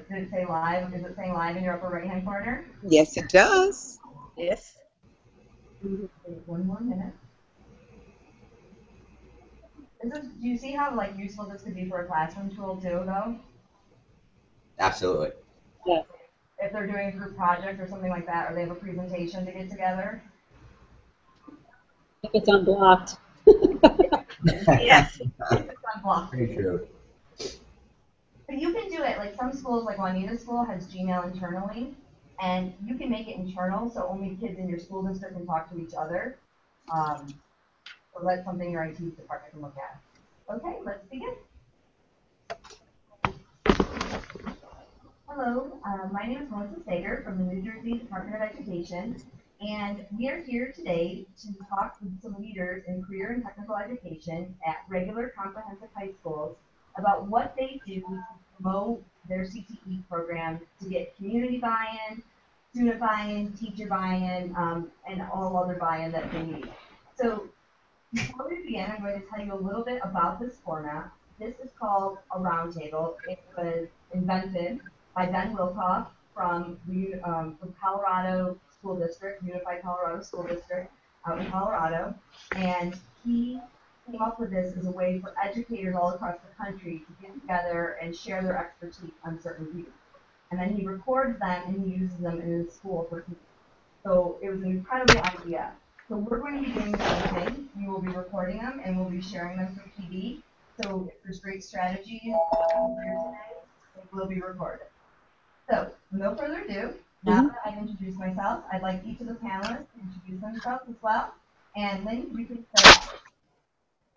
Did it say live? Is it saying live in your upper right-hand corner? Yes, it does. Yes. One more minute. Do you see how useful this could be for a classroom tool too, though? Absolutely. Yeah. If they're doing a group project or something like that, or they have a presentation to get together. If it's unblocked. Yes, if it's unblocked. Very true. But you can do it, like some schools, like Juanita's school has Gmail internally, and you can make it internal so only kids in your school district can talk to each other. So that's something your IT department can look at. Okay, let's begin. Hello, my name is Melissa Sager from the New Jersey Department of Education, and we are here today to talk with some leaders in career and technical education at regular comprehensive high schools about what they do to promote their CTE program to get community buy-in, student buy-in, teacher buy-in, and all other buy-in that they need. So before we begin, I'm going to tell you a little bit about this format. This is called a roundtable. It was invented by Ben Wilcock from Colorado School District, Unified Colorado School District out in Colorado, and he came up with this as a way for educators all across the country to get together and share their expertise on certain views. And then he records them and he uses them in his school for people. So it was an incredible idea. So we're going to be doing the same thing. We will be recording them and we'll be sharing them through PD. So if there's great strategies here today, they will be recorded. So no further ado, now that I've introduced myself, I'd like each of the panelists to introduce themselves as well. And Lynn, you can start.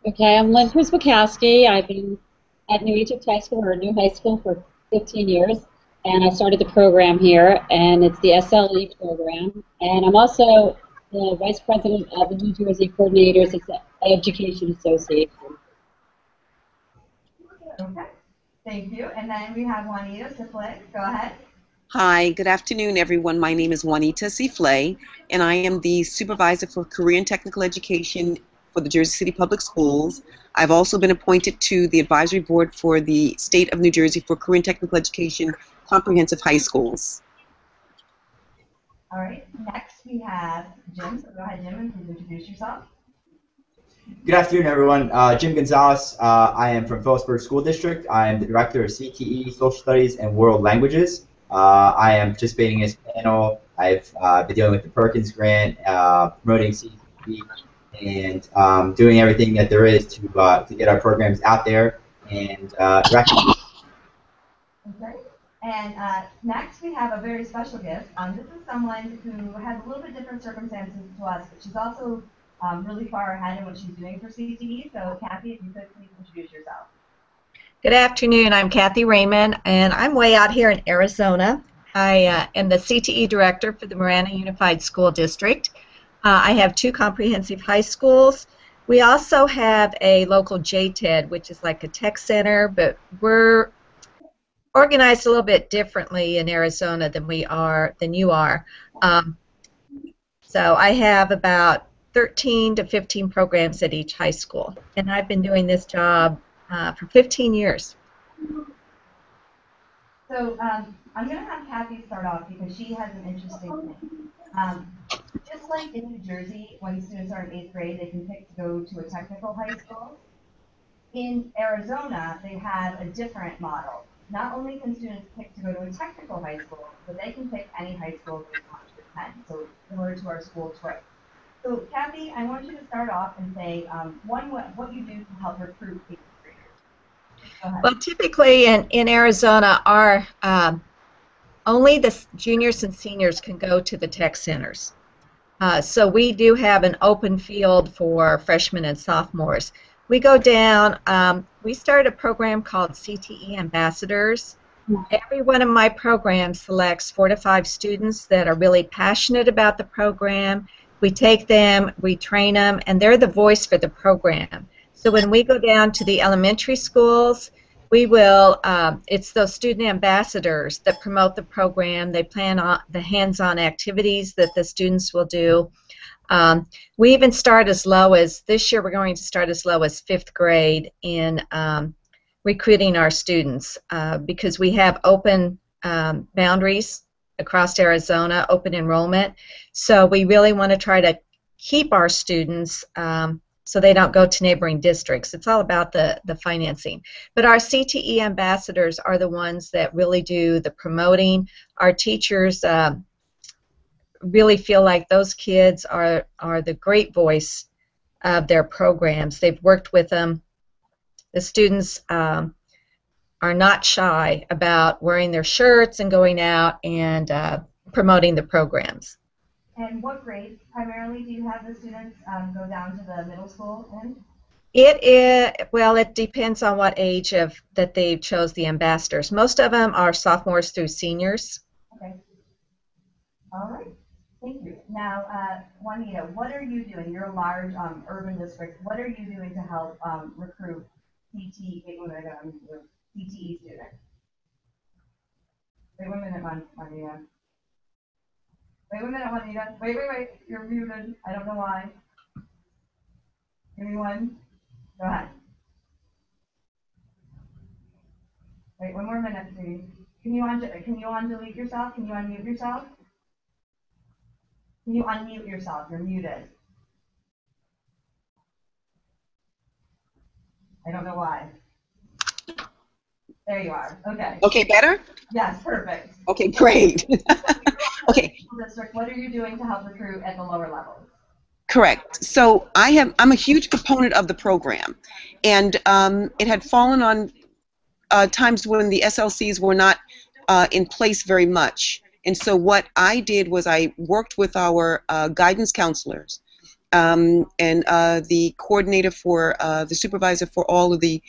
Okay, I'm Lynn Bukowski. I've been at New Egypt High School, or New High School, for 15 years, and I started the program here, and it's the SLE program. And I'm also the Vice President of the New Jersey Coordinators Education Association. Okay, thank you. And then we have Juanita Sifle. Go ahead. Hi, good afternoon, everyone. My name is Juanita Sifle, and I am the Supervisor for Career and Technical Education for the Jersey City Public Schools. I've also been appointed to the Advisory Board for the State of New Jersey for Career and Technical Education Comprehensive High Schools. All right, next we have Jim. So go ahead, Jim, and please introduce yourself. Good afternoon, everyone. Jim Gonzalez. I am from Phillipsburg School District. I am the Director of CTE, Social Studies, and World Languages. I am participating in this panel. I've been dealing with the Perkins Grant, promoting CTE, and doing everything that there is to get our programs out there and recognize. Okay. And next we have a very special guest. This is someone who has a little bit different circumstances to us, but she's also really far ahead in what she's doing for CTE. So Cathy, if you could please introduce yourself. Good afternoon. I'm Cathy Raymond, and I'm way out here in Arizona. I am the CTE Director for the Marana Unified School District. I have 2 comprehensive high schools. We also have a local JTED, which is like a tech center, but we're organized a little bit differently in Arizona than you are. So I have about 13 to 15 programs at each high school, and I've been doing this job for 15 years. So I'm going to have Cathy start off because she has an interesting thing. Just like in New Jersey, when students are in 8th grade, they can pick to go to a technical high school. In Arizona, they have a different model. Not only can students pick to go to a technical high school, but they can pick any high school they want to attend, so similar to our school choice. So Cathy, I want you to start off and say, one, what you do to help recruit 8th graders. Well, typically in Arizona, only the juniors and seniors can go to the tech centers. So we do have an open field for freshmen and sophomores. We go down, we started a program called CTE Ambassadors. Every one of my programs selects 4 to 5 students that are really passionate about the program. We take them, we train them, and they're the voice for the program. So when we go down to the elementary schools, we will, it's those student ambassadors that promote the program. They plan on the hands-on activities that the students will do. We even start as low as, this year we're going to start as low as 5th grade in recruiting our students because we have open boundaries across Arizona, open enrollment. So we really want to try to keep our students so they don't go to neighboring districts. It's all about the financing. But our CTE ambassadors are the ones that really do the promoting. Our teachers really feel like those kids are the great voice of their programs. They've worked with them. The students are not shy about wearing their shirts and going out and promoting the programs. And what grades primarily do you have the students go down to the middle school in? Well, it depends on what age that they chose the ambassadors. Most of them are sophomores through seniors. Okay. All right. Thank you. Now, Juanita, what are you doing? You're a large urban district. What are you doing to help recruit CTE students? Wait 1 minute, Juanita. Wait 1 minute, Juanita. Wait. You're muted. I don't know why. Give me one. Go ahead. Wait 1 more minute, please. Can you undelete yourself? Can you unmute yourself? Can you unmute yourself? You're muted. I don't know why. There you are. Okay. Okay, better? Yes, perfect. Okay, great. Okay. District, what are you doing to help recruit at the lower levels? Correct. So I'm a huge proponent of the program, and it had fallen on times when the SLCs were not in place very much. And so what I did was I worked with our guidance counselors and the coordinator for the supervisor for all of the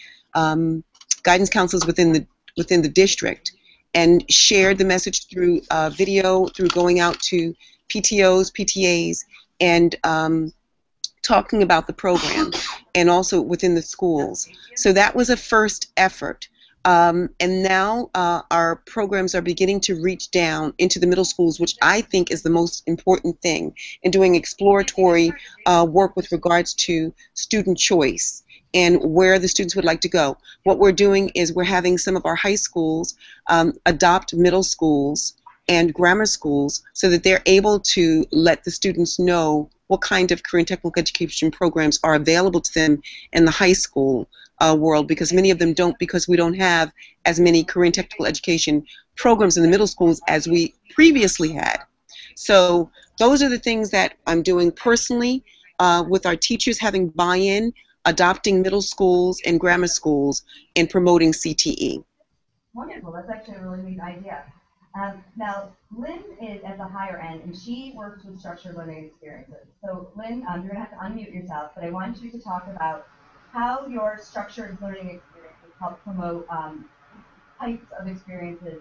guidance counselors within the district, and shared the message through video, through going out to PTOs, PTAs, and talking about the program, and also within the schools. So that was a first effort. And now our programs are beginning to reach down into the middle schools, which I think is the most important thing, and doing exploratory work with regards to student choice and where the students would like to go. What we're doing is we're having some of our high schools adopt middle schools and grammar schools so that they're able to let the students know what kind of career and technical education programs are available to them in the high school world, because many of them don't, because we don't have as many career and technical education programs in the middle schools as we previously had. So those are the things that I'm doing personally with our teachers having buy-in, adopting middle schools and grammar schools, and promoting CTE. Wonderful. That's actually a really neat idea. Now, Lynn is at the higher end, and she works with structured learning experiences. So, Lynn, you're going to have to unmute yourself, but I want you to talk about how your structured learning experiences help promote types of experiences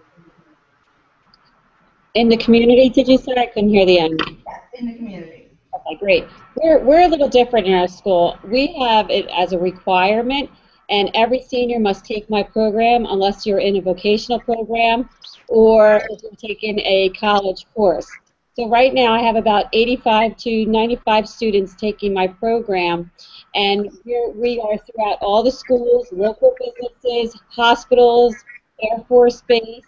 In the community, did you say? I couldn't hear the end. Yes, in the community. Okay, great. We're a little different in our school. We have it as a requirement, and every senior must take my program unless you're in a vocational program or if you're taking a college course. So right now I have about 85 to 95 students taking my program, and we are throughout all the schools, local businesses, hospitals, Air Force Base,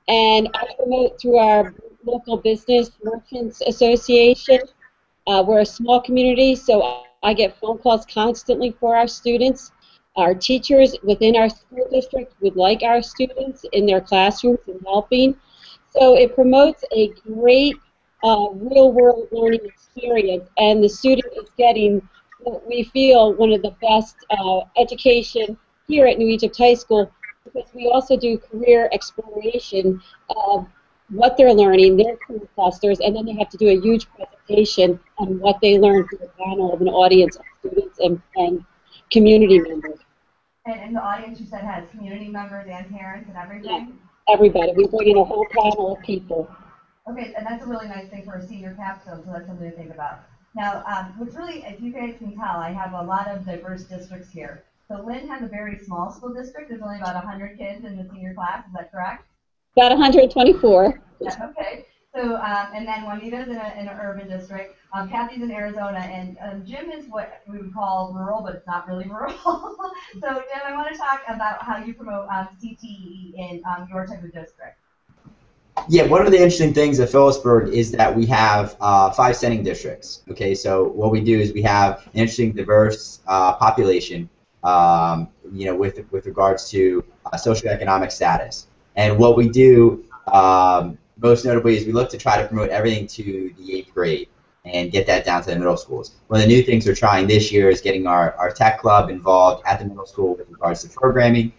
and I promote through our local business merchants association. We're a small community, so I get phone calls constantly for our students. Our teachers within our school district would like our students in their classrooms and helping. So it promotes a great real-world learning experience, and the student is getting what we feel one of the best education here at New Egypt High School, because we also do career exploration of what they're learning, their career clusters, and then they have to do a huge presentation on what they learned to a panel of an audience of students and community members. And the audience, you said, has community members and parents and everything? Yeah, everybody. We bring in a whole panel of people. Okay, and that's a really nice thing for a senior capstone, so that's something to think about. Now, what's really, as you guys can tell, I have a lot of diverse districts here. So Lynn has a very small school district. There's only about 100 kids in the senior class. Is that correct? About 124. Yeah, okay. So, and then Juanita's in an urban district. Cathy's in Arizona, and Jim is what we would call rural, but it's not really rural. So, Jim, I want to talk about how you promote CTE in your type of district. Yeah, one of the interesting things at Phillipsburg is that we have 5 sending districts. Okay, so what we do is we have an interesting, diverse population, with regards to socioeconomic status. And what we do, most notably, is we look to try to promote everything to the 8th grade and get that down to the middle schools. One of the new things we're trying this year is getting our tech club involved at the middle school with regards to programming.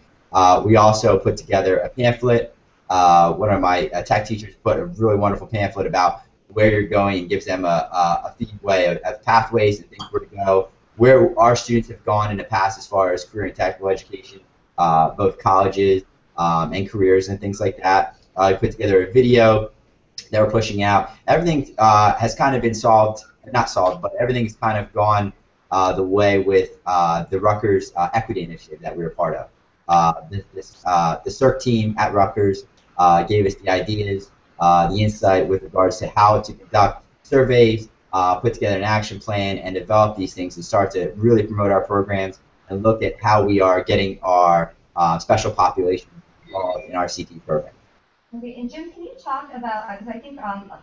We also put together a pamphlet. One of my tech teachers put a really wonderful pamphlet about where you're going and gives them a feedway of pathways and things where to go, where our students have gone in the past as far as career and technical education, both colleges and careers and things like that. I put together a video that we're pushing out. Everything has kind of been not solved, but everything has kind of gone the way with the Rutgers Equity Initiative that we were part of. The CERC team at Rutgers gave us the ideas, the insight with regards to how to conduct surveys, put together an action plan, and develop these things and start to really promote our programs and look at how we are getting our special population involved in our CTE program. Okay, and Jim, can you talk about, because I think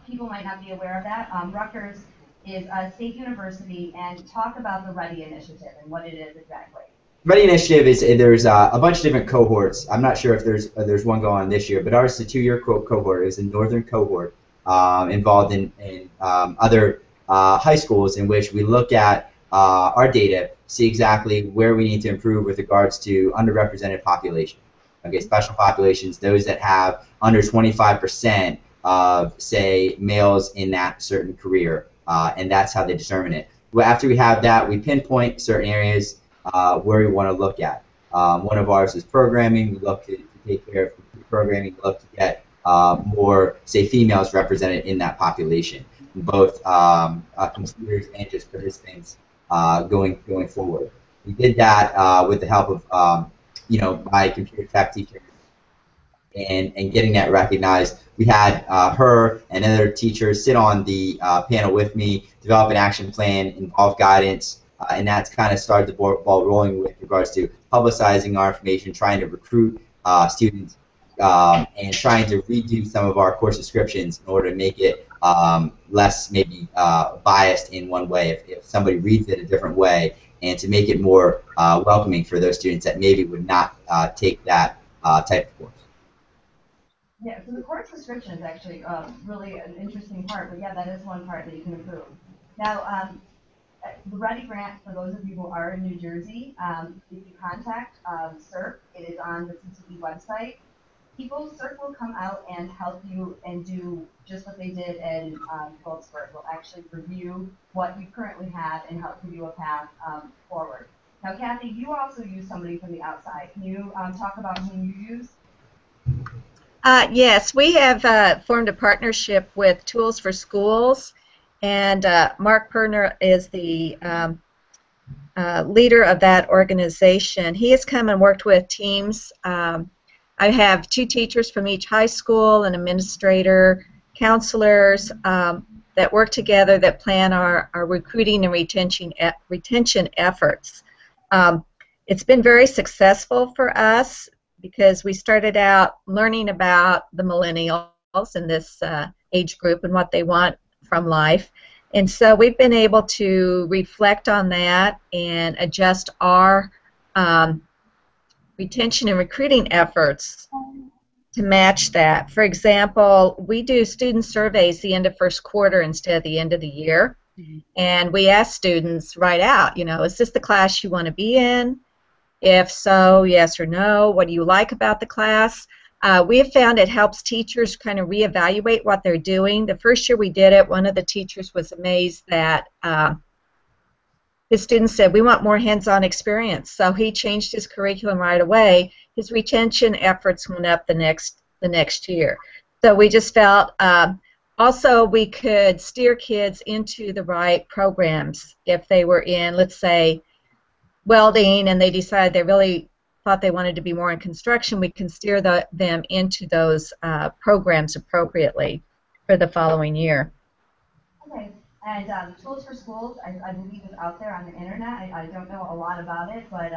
people might not be aware of that, Rutgers is a state university, and talk about the Ruddy Initiative and what it is exactly. Ruddy Initiative is there's a bunch of different cohorts. I'm not sure if there's one going on this year, but ours is a 2-year cohort. It was a northern cohort involved in other high schools in which we look at our data, see exactly where we need to improve with regards to underrepresented population. Okay, special populations, those that have under 25% of, say, males in that certain career, and that's how they determine it. Well, after we have that, we pinpoint certain areas where we want to look at. One of ours is programming. We look to take care of programming. We look to get more, say, females represented in that population, both computers and just participants going forward. We did that with the help of my computer tech teacher and getting that recognized. We had her and other teachers sit on the panel with me, develop an action plan, involve guidance, and that's kind of started the ball rolling with regards to publicizing our information, trying to recruit students, and trying to redo some of our course descriptions in order to make it less maybe biased in one way if somebody reads it a different way, and to make it more welcoming for those students that maybe would not take that type of course. Yeah, so the course description is actually really an interesting part, but yeah, that is one part that you can improve. Now, the Ruddy Grant, for those of you who are in New Jersey, if you contact CERC, it is on the CTE website. CERC will come out and help you and do just what they did in Phillipsburg. Will actually review what you currently have and help give you a path forward. Now, Cathy, you also use somebody from the outside. Can you talk about who you use? Yes, we have formed a partnership with Tools for Schools, and Mark Perner is the leader of that organization. He has come and worked with teams. I have 2 teachers from each high school, an administrator, counselors that work together that plan our recruiting and retention efforts. It's been very successful for us because we started out learning about the millennials in this age group and what they want from life. And so we've been able to reflect on that and adjust our retention and recruiting efforts to match that. For example, we do student surveys the end of first quarter instead of the end of the year. Mm-hmm. And we ask students right out, is this the class you want to be in? If so, yes or no. What do you like about the class? We have found it helps teachers kind of reevaluate what they're doing. The first year we did it, one of the teachers was amazed that his students said, we want more hands-on experience. So he changed his curriculum right away. His retention efforts went up the next year. So we just felt also we could steer kids into the right programs if they were in, let's say, welding, and they decided they really thought they wanted to be more in construction. We can steer them into those programs appropriately. for the following year. Okay, and Tools for Schools, I believe is out there on the internet. I don't know a lot about it, but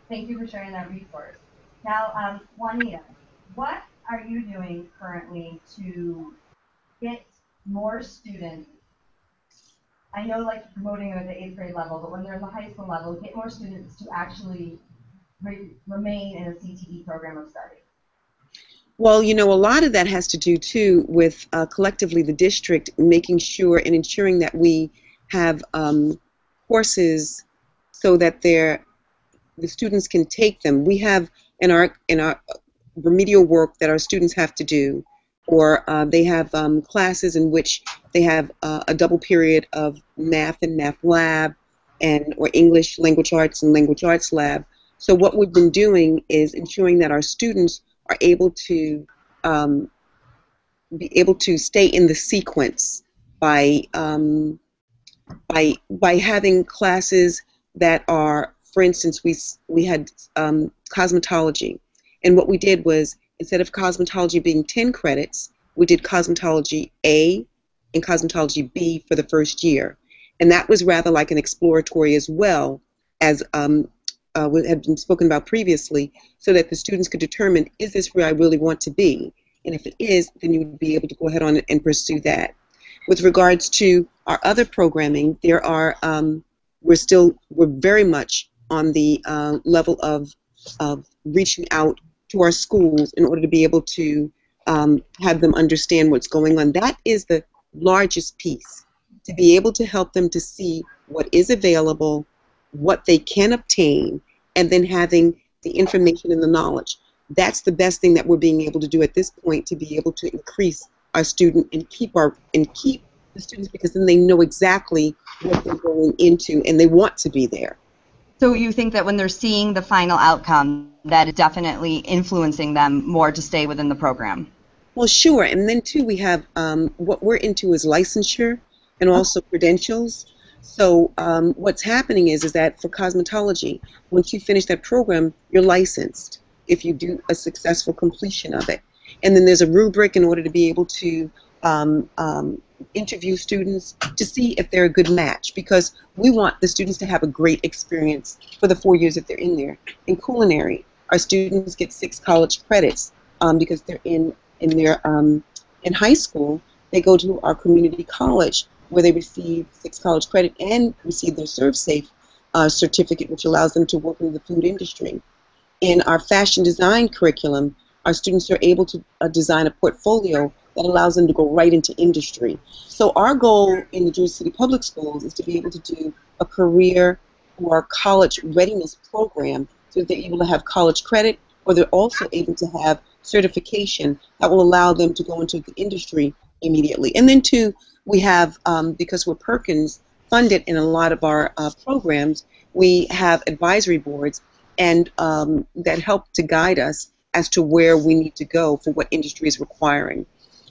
thank you for sharing that resource. Now, Juanita, what are you doing currently to get more students? I know like promoting them at the 8th grade level, but when they're in the high school level, get more students to actually remain in a CTE program of study. Well, you know, a lot of that has to do, too, with collectively the district making sure and ensuring that we have courses so that the students can take them. We have in our remedial work that our students have to do, or they have classes in which they have a double period of math and math lab, or English language arts and language arts lab. So what we've been doing is ensuring that our students are able to be able to stay in the sequence by having classes that are, for instance, we had cosmetology, and what we did was instead of cosmetology being 10 credits, we did cosmetology A and cosmetology B for the first year, and that was rather like an exploratory as well as had been spoken about previously, so that the students could determine, is this where I really want to be? And if it is, then you would be able to go ahead on and pursue that. With regards to our other programming, there are we're very much on the level of reaching out to our schools in order to be able to have them understand what's going on. That is the largest piece, to be able to help them to see what is available, what they can obtain, and then having the information and the knowledge. That's the best thing that we're being able to do at this point, to be able to increase our student and keep the students, because then they know exactly what they're going into and they want to be there. So you think that when they're seeing the final outcome, that is definitely influencing them more to stay within the program? Well, sure. And then too, we have what we're into is licensure and also credentials. So what's happening is that for cosmetology, once you finish that program, you're licensed if you do a successful completion of it. And then there's a rubric in order to be able to interview students to see if they're a good match, because we want the students to have a great experience for the 4 years that they're in there. In culinary, our students get 6 college credits because they're in high school. They go to our community college, where they receive 6 college credit and receive their ServSafe certificate, which allows them to work in the food industry. In our fashion design curriculum, our students are able to design a portfolio that allows them to go right into industry. So our goal in the Jersey City Public Schools is to be able to do a career or college readiness program, so that they're able to have college credit, or they're also able to have certification that will allow them to go into the industry immediately. And then too, we have, because we're Perkins funded in a lot of our programs, we have advisory boards and that help to guide us as to where we need to go for what industry is requiring.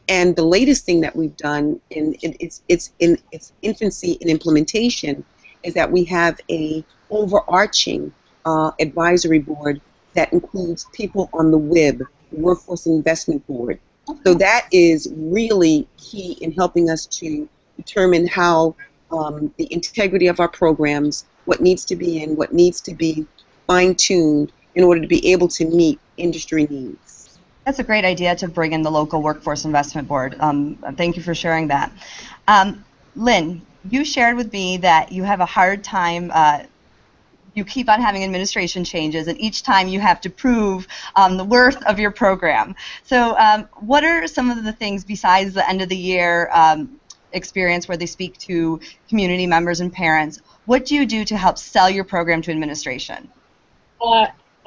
And the latest thing that we've done, it's in its infancy in implementation, is that we have a overarching advisory board that includes people on the WIB, Workforce Investment Board. So that is really key in helping us to determine how the integrity of our programs, what needs to be in, what needs to be fine-tuned in order to be able to meet industry needs. That's a great idea, to bring in the local Workforce Investment Board. Thank you for sharing that. Lynn, you shared with me that you have a hard time, you keep on having administration changes, and each time you have to prove the worth of your program. So what are some of the things besides the end of the year experience where they speak to community members and parents? What do you do to help sell your program to administration?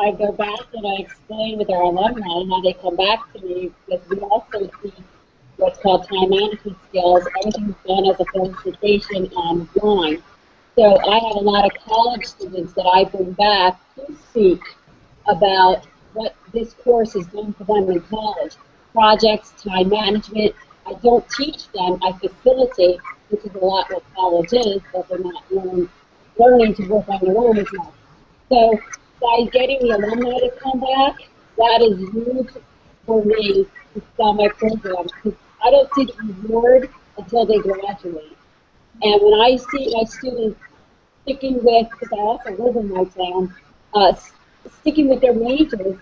I go back and I explain with our alumni how they come back to me, because we also see what's called time management skills. Everything's done as a presentation online. So I have a lot of college students that I bring back to speak about what this course is doing for them in college. Projects, time management. I don't teach them, I facilitate, which is a lot what college is, but they're not learning to work on their own as much. So by getting the alumni to come back, that is huge for me to sell my program. I don't see the reward until they graduate. And when I see my students sticking with, because I also live in my town, sticking with their majors,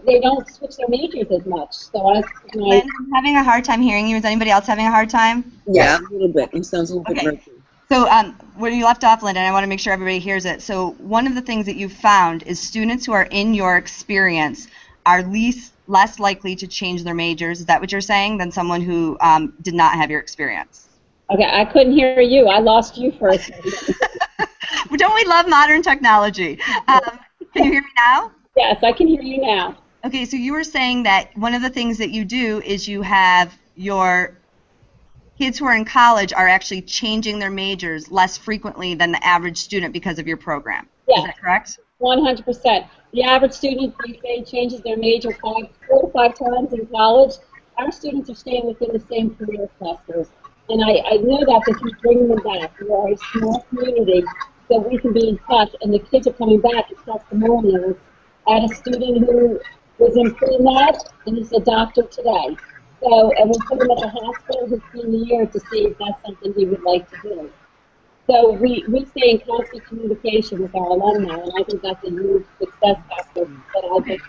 they don't switch their majors as much. So Lynn, I'm having a hard time hearing you. Is anybody else having a hard time? Yeah, a little bit. It sounds a little bit murky. So where you left off, Linda, and I want to make sure everybody hears it. So one of the things that you've found is students who are in your experience are less likely to change their majors. Is that what you're saying, than someone who did not have your experience? Okay, I couldn't hear you. I lost you for a second. Don't we love modern technology? Can you hear me now? Yes, I can hear you now. Okay, so you were saying that one of the things that you do is you have your kids who are in college are actually changing their majors less frequently than the average student because of your program. Yes. Is that correct? 100%. The average student, they say, changes their major 4 to 5 times in college. Our students are staying within the same career clusters. And I know that because we bring them back. We are a small community, so we can be in touch. And the kids are coming back as testimonials. I had a student who was in pre-med, and he's a doctor today. So, and we put him at the hospital his senior year to see if that's something he would like to do. So we stay in constant communication with our alumni, and I think that's a huge success factor that I've been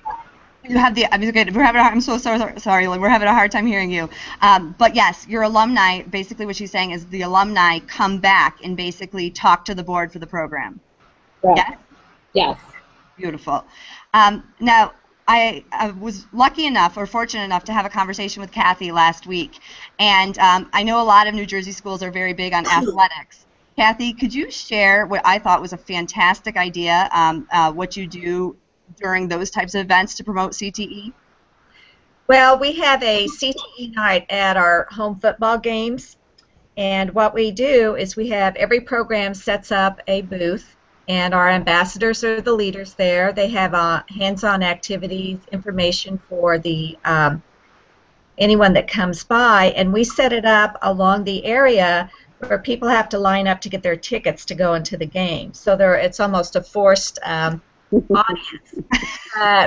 You have the. I'm so sorry, Lynn. We're having a hard time hearing you. But yes, your alumni. Basically, what she's saying is the alumni come back and basically talk to the board for the program. Right. Yes. Yes. Beautiful. Now, I was lucky enough or fortunate enough to have a conversation with Cathy last week, and I know a lot of New Jersey schools are very big on athletics. Cathy, could you share what I thought was a fantastic idea, what you do during those types of events to promote CTE? Well, we have a CTE night at our home football games, and what we do is we have every program sets up a booth, and our ambassadors are the leaders there. They have hands-on activities, information for the anyone that comes by, and we set it up along the area where people have to line up to get their tickets to go into the game. So it's almost a forced audience.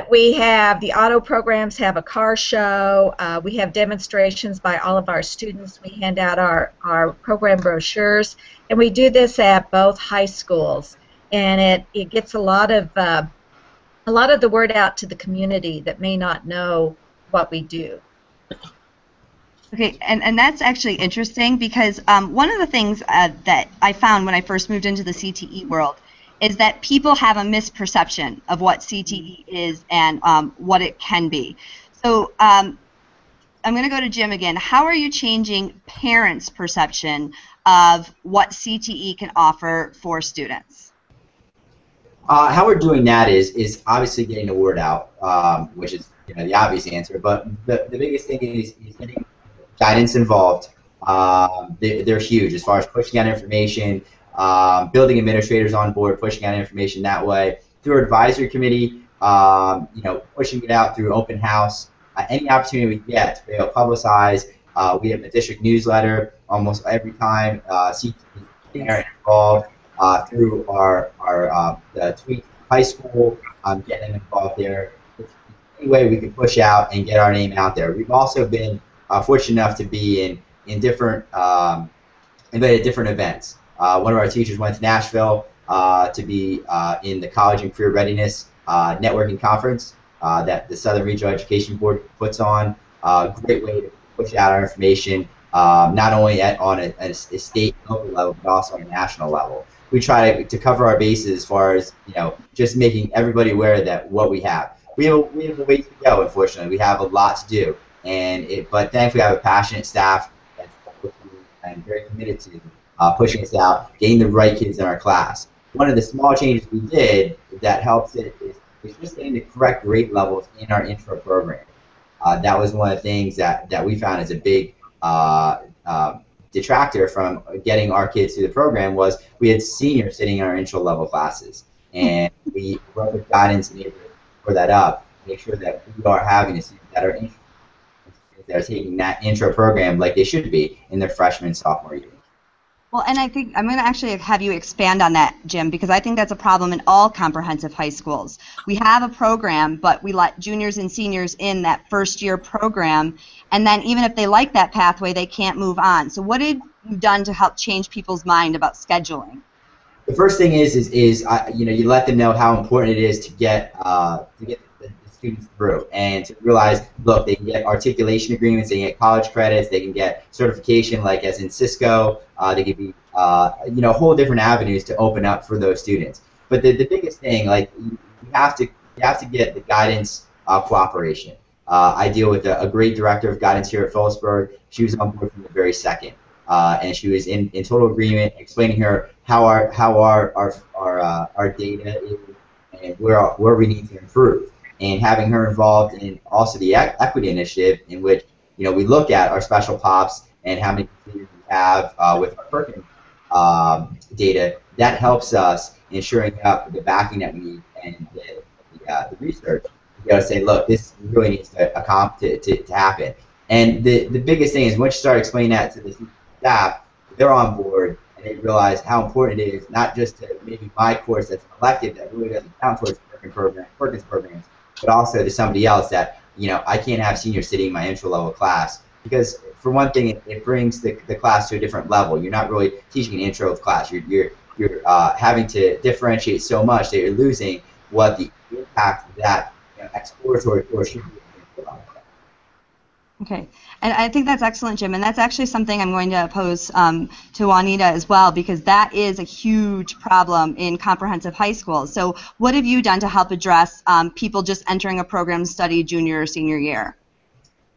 We have the auto programs have a car show. We have demonstrations by all of our students. We hand out our program brochures, and we do this at both high schools. And it gets a lot of the word out to the community that may not know what we do. Okay, and that's actually interesting because one of the things that I found when I first moved into the CTE world is that people have a misperception of what CTE is and what it can be. So I'm going to go to Jim again. How are you changing parents' perception of what CTE can offer for students? How we're doing that is obviously getting the word out, which is the obvious answer. But the biggest thing is getting guidance involved. They're huge as far as pushing out information, building administrators on board, pushing out information that way through our advisory committee. Pushing it out through open house. Any opportunity we get to be able to publicize. We have a district newsletter almost every time. CTE are involved. Through our the tweet high school, getting them involved there. Any way we can push out and get our name out there. We've also been fortunate enough to be in different invited to different events. One of our teachers went to Nashville to be in the College and Career Readiness Networking Conference that the Southern Regional Education Board puts on. Great way to push out our information, not only on a state and local level, but also on a national level. We try to cover our bases as far as just making everybody aware that what we have. We have a ways to go. Unfortunately, we have a lot to do, but thankfully, we have a passionate staff that's and very committed to pushing us out, getting the right kids in our class. One of the small changes we did that helps it is just getting the correct grade levels in our intro program. That was one of the things that we found as a big detractor from getting our kids through the program was we had seniors sitting in our intro level classes, and we worked with guidance and able to pour that up, make sure that we are having students that are taking that intro program like they should be in their freshman and sophomore year. Well, and I think I'm going to actually have you expand on that, Jim, because I think that's a problem in all comprehensive high schools. We have a program, but we let juniors and seniors in that first year program, and then even if they like that pathway, they can't move on. So what have you done to help change people's mind about scheduling? The first thing is you know, you let them know how important it is to get the students through, and to realize, look, they can get articulation agreements, they can get college credits, they can get certification, like as in Cisco. They could be you know, whole different avenues to open up for those students. But the biggest thing, like, you have to get the guidance cooperation. I deal with a great director of guidance here at Phillipsburg. She was on board from the very second. And she was in total agreement, explaining her how our data is and where we need to improve, and having her involved in also the equity initiative, in which, you know, we look at our special pops and how many computers we have with our Perkins data. That helps us in shoring up the backing that we need and the research. You got to say, look, this really needs to happen. And the biggest thing is, once you start explaining that to the staff, they're on board, and they realize how important it is, not just to maybe my course that's an elective that really doesn't count towards Perkins programs, but also to somebody else that, you know, I can't have seniors sitting in my intro level class, because for one thing, it brings the class to a different level. You're not really teaching an intro class. You're having to differentiate so much that you're losing what the impact that, you know, exploratory course should be. Okay, and I think that's excellent, Jim, and that's actually something I'm going to pose to Juanita as well, because that is a huge problem in comprehensive high schools. So what have you done to help address people just entering a program to study junior or senior year?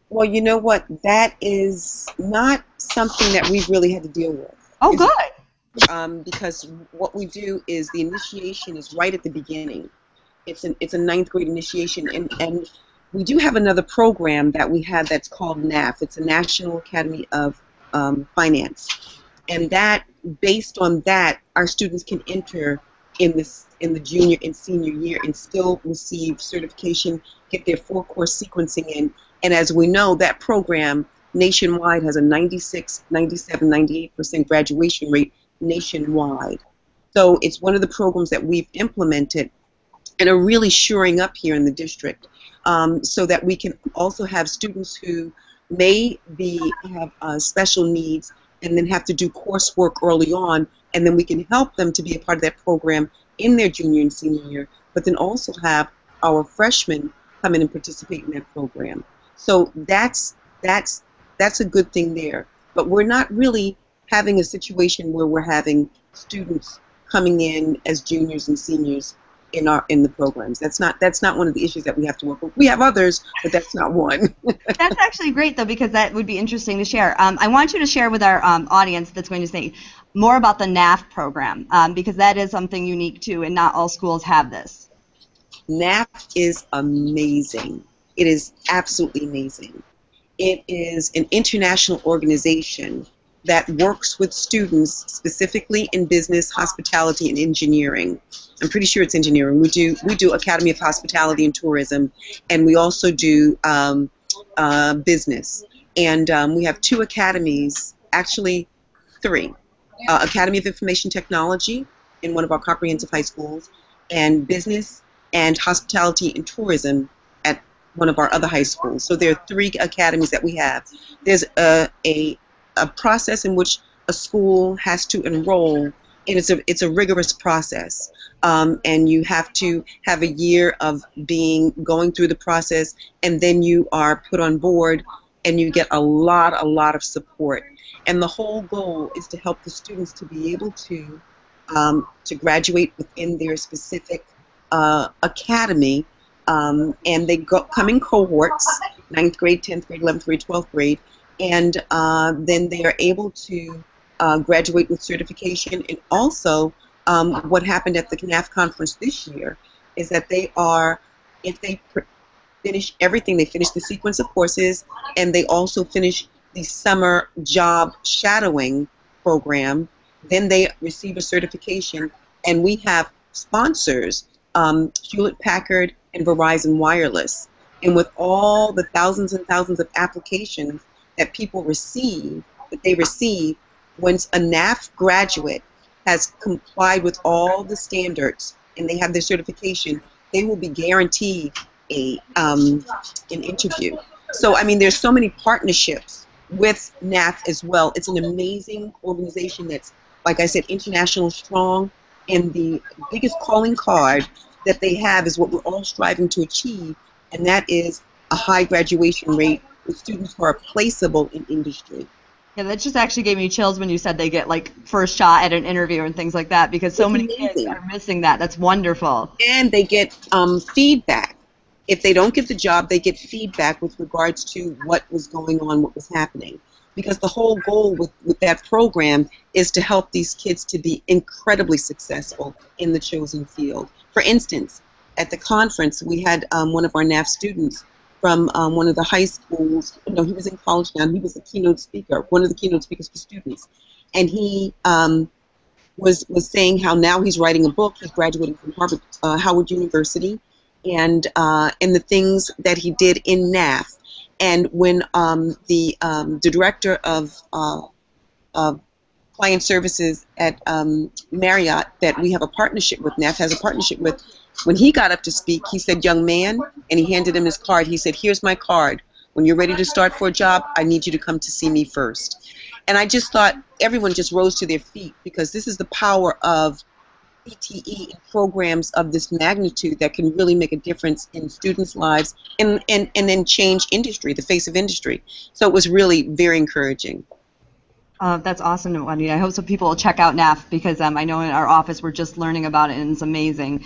Well, you know what? That is not something that we've really had to deal with. Oh, good. Because what we do is the initiation is right at the beginning. It's a ninth grade initiation, and we do have another program that we have that's called NAF. It's a National Academy of Finance, and that, based on that, our students can enter in the junior and senior year and still receive certification, get their 4-course sequencing in. And as we know, that program nationwide has a 96, 97, 98% graduation rate nationwide. So it's one of the programs that we've implemented and are really shoring up here in the district, so that we can also have students who may have special needs and then have to do coursework early on, and then we can help them to be a part of that program in their junior and senior year, but then also have our freshmen come in and participate in that program. So that's a good thing there. But we're not really having a situation where we're having students coming in as juniors and seniors in the programs. That's not one of the issues that we have to work with. We have others, but that's not one. That's actually great, though, because that would be interesting to share. I want you to share with our audience that's going to say more about the NAF program, because that is something unique too, and not all schools have this. NAF is amazing. It is absolutely amazing. It is an international organization that works with students specifically in business, hospitality, and engineering. I'm pretty sure it's engineering. We do Academy of Hospitality and Tourism, and we also do business. And we have 2 academies, actually 3. Academy of Information Technology in one of our comprehensive high schools, and business and hospitality and tourism at one of our other high schools. So there are 3 academies that we have. There's a process in which a school has to enroll, and it's a rigorous process, and you have to have a year of going through the process, and then you are put on board, and you get a lot of support. And the whole goal is to help the students to be able to graduate within their specific academy, and they come in cohorts: 9th grade, 10th grade, 11th grade, 12th grade. And then they are able to graduate with certification. And also, what happened at the NAF conference this year is that if they finish everything, they finish the sequence of courses, and they also finish the summer job shadowing program, then they receive a certification. And we have sponsors, Hewlett-Packard and Verizon Wireless. And with all the thousands and thousands of applications that people receive, once a NAF graduate has complied with all the standards and they have their certification, they will be guaranteed an interview. So, I mean, there's so many partnerships with NAF as well. It's an amazing organization that's, like I said, international strong, and the biggest calling card that they have is what we're all striving to achieve, and that is a high graduation rate with students who are placeable in industry. Yeah, that just actually gave me chills when you said they get like first shot at an interview and things like that, because so many kids are missing that. That's wonderful. And they get feedback. If they don't get the job, they get feedback with regards to what was going on, what was happening. Because the whole goal with that program is to help these kids to be incredibly successful in the chosen field. For instance, at the conference, we had one of our NAF students from one of the high schools. No, he was in college now. He was a keynote speaker, one of the keynote speakers for students. And he was saying how now he's writing a book. He's graduating from Howard University, and the things that he did in NAF. And when the director of client services at Marriott, that we have a partnership with, NAF has a partnership with, when he got up to speak, he said, "Young man," and he handed him his card. He said, "Here's my card. When you're ready to start for a job, I need you to come to see me first." And I just thought everyone just rose to their feet, because this is the power of CTE and programs of this magnitude that can really make a difference in students' lives and then change industry, the face of industry. So it was really very encouraging. That's awesome, Wendy. I hope some people will check out NAF, because I know in our office we're just learning about it and it's amazing.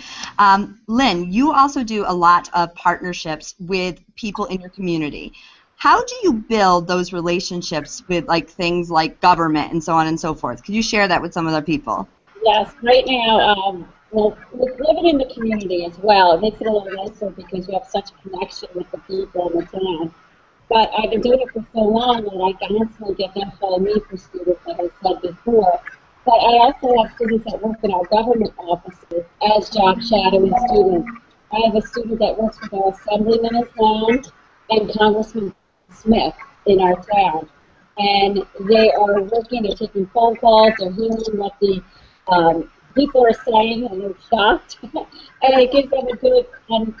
Lynn, you also do a lot of partnerships with people in your community. How do you build those relationships with things like government and so on and so forth? Could you share that with some of the people? Yes, right now, well, with living in the community as well, it makes it a little nicer because you have such a connection with the people in the town. But I've been doing it for so long that I constantly get FFA need for students, like I said before. But I also have students that work in our government offices as job shadowing students. I have a student that works with our assemblyman in town and Congressman Smith in our town. And they are working, they're taking phone calls, they're hearing what the people are saying, and they're shocked. And it gives them a good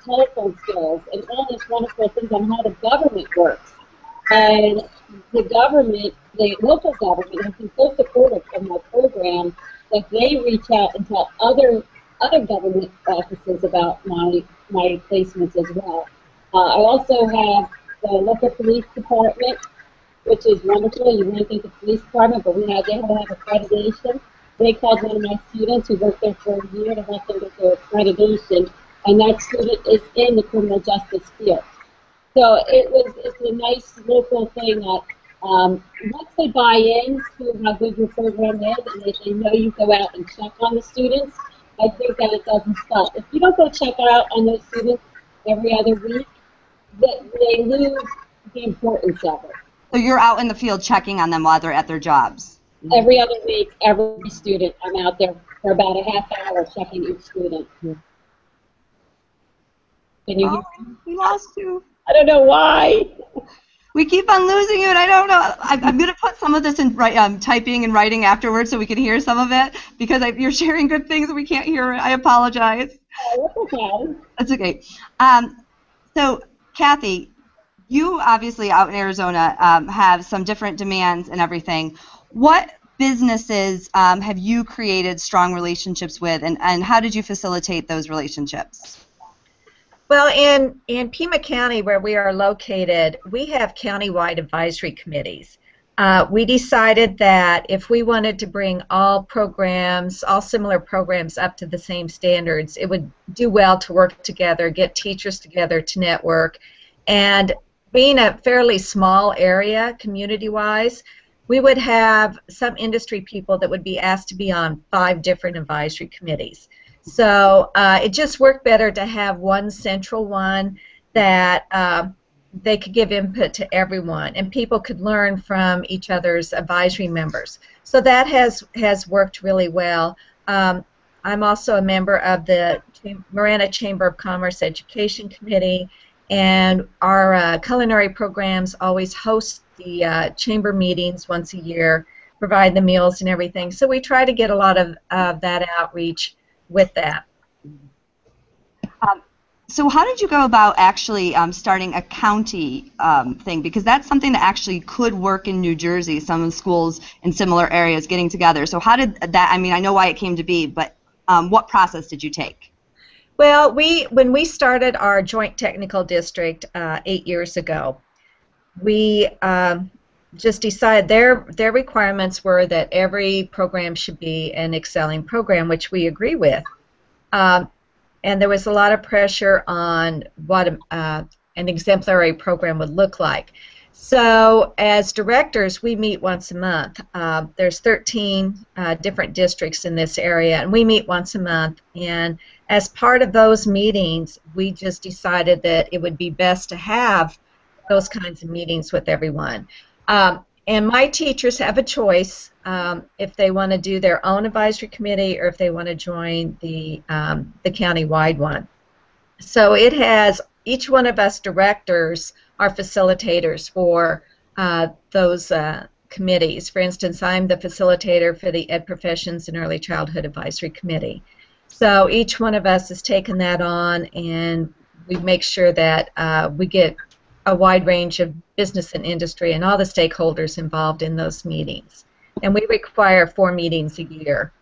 telephone skills and all these wonderful things on how the government works. And the government, the local government, has been so supportive of my program that they reach out and tell other government offices about my placements as well. I also have the local police department, which is wonderful. You wouldn't think the police department, but they have accreditation. They called one of my students who worked there for a year to help them get their accreditation, and that student is in the criminal justice field. So it's a nice local thing that once they buy in to how good your program is, and if they know you go out and check on the students, I think that it doesn't stop. If you don't go check out on those students every other week, they lose the importance of it. So you're out in the field checking on them while they're at their jobs? Every other week, every student, I'm out there for about a half hour checking each student. Can you hear me? We lost you. I don't know why. We keep on losing you, and I don't know. I'm going to put some of this in typing and writing afterwards so we can hear some of it, because you're sharing good things and we can't hear it. I apologize. Oh, that's okay. That's okay. So, Cathy, you obviously out in Arizona have some different demands and everything. What businesses have you created strong relationships with, and how did you facilitate those relationships? Well, in Pima County, where we are located, we have countywide advisory committees. We decided that if we wanted to bring all similar programs up to the same standards, it would do well to work together, get teachers together to network. And being a fairly small area, community-wise, we would have some industry people that would be asked to be on 5 different advisory committees. So it just worked better to have one central one that they could give input to everyone, and people could learn from each other's advisory members. So that has worked really well. I'm also a member of the Marana Chamber of Commerce Education Committee, and our culinary programs always host the chamber meetings once a year. provide the meals and everything. So we try to get a lot of that outreach with that. So how did you go about actually starting a county thing? Because that's something that actually could work in New Jersey, some of the schools in similar areas getting together. So how did that, I mean, I know why it came to be, but what process did you take? Well, when we started our joint technical district 8 years ago, we just decided their requirements were that every program should be an excelling program, which we agree with. And there was a lot of pressure on what an exemplary program would look like. So as directors, we meet once a month. There's 13 different districts in this area, and we meet once a month. And as part of those meetings, we just decided that it would be best to have those kinds of meetings with everyone. And my teachers have a choice if they want to do their own advisory committee or if they want to join the county-wide one. So it has, each one of us directors are facilitators for those committees. For instance, I'm the facilitator for the Ed Professions and Early Childhood Advisory Committee. So each one of us has taken that on, and we make sure that we get a wide range of business and industry and all the stakeholders involved in those meetings. And we require 4 meetings a year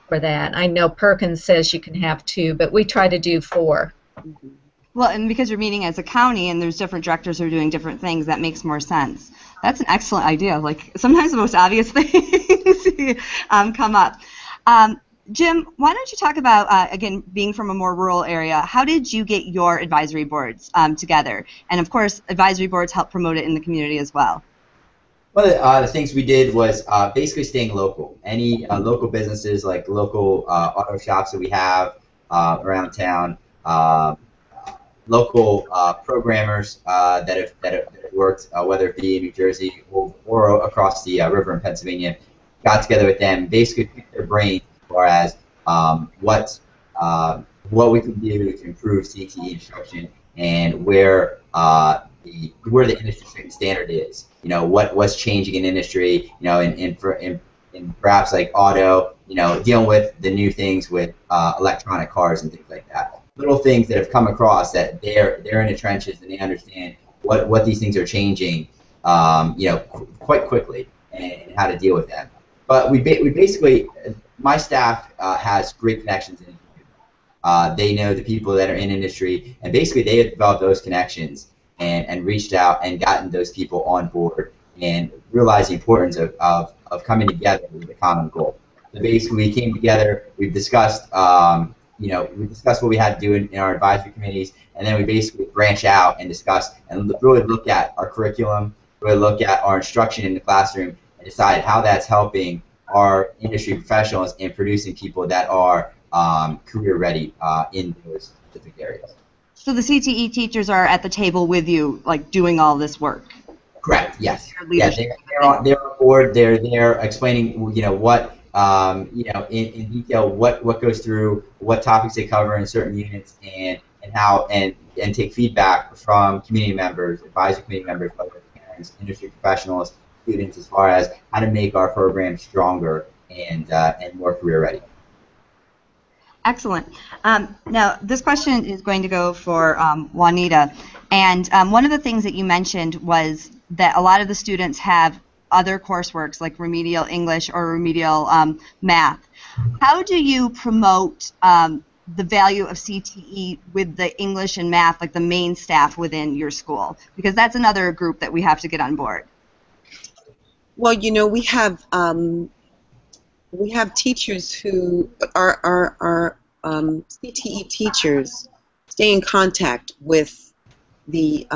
for that. I know Perkins says you can have 2, but we try to do 4. Well, and because you're meeting as a county and there's different directors who are doing different things, that makes more sense. That's an excellent idea. Like, sometimes the most obvious things come up. Jim, why don't you talk about, again, being from a more rural area, how did you get your advisory boards together? And, of course, advisory boards help promote it in the community as well. One of the things we did was basically staying local. Any local businesses, like local auto shops that we have around town, local programmers that have worked, whether it be in New Jersey or across the river in Pennsylvania, got together with them, basically picked their brains as far as what we can do to improve CTE instruction and where the industry standard is. You know, what's changing in industry. You know, in perhaps like auto. You know, dealing with the new things with electronic cars and things like that. Little things that have come across that they're in the trenches and they understand what these things are changing. You know, quite quickly and how to deal with them. But we basically, my staff has great connections in industry. They know the people that are in industry, and basically they have developed those connections and reached out and gotten those people on board and realized the importance of coming together with a common goal. So basically we came together, we've discussed, you know, we discussed what we had to do in our advisory committees, and then we basically branch out and discuss and really look at our curriculum, really look at our instruction in the classroom, and decide how that's helping our industry professionals in producing people that are career ready in those specific areas. So the CTE teachers are at the table with you, like doing all this work. Correct. Yes. Yeah, they're on board. They're there explaining, you know, what you know, in detail what goes through, what topics they cover in certain units, and how and take feedback from community members, advisory committee members, whether parents, industry professionals, students, as far as how to make our program stronger and more career ready. Excellent. Now, this question is going to go for Juanita. And one of the things that you mentioned was that a lot of the students have other courseworks like remedial English or remedial math. How do you promote the value of CTE with the English and math, like the main staff within your school? Because that's another group that we have to get on board. Well, you know, we have teachers who are CTE teachers stay in contact with the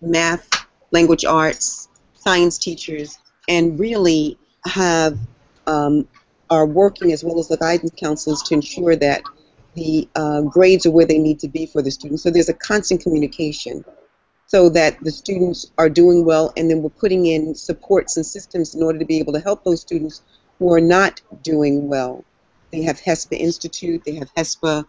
math, language arts, science teachers, and really have are working as well as the guidance counselors to ensure that the grades are where they need to be for the students. So there's a constant communication so that the students are doing well, and then we're putting in supports and systems in order to be able to help those students who are not doing well. They have HESPA Institute, they have HESPA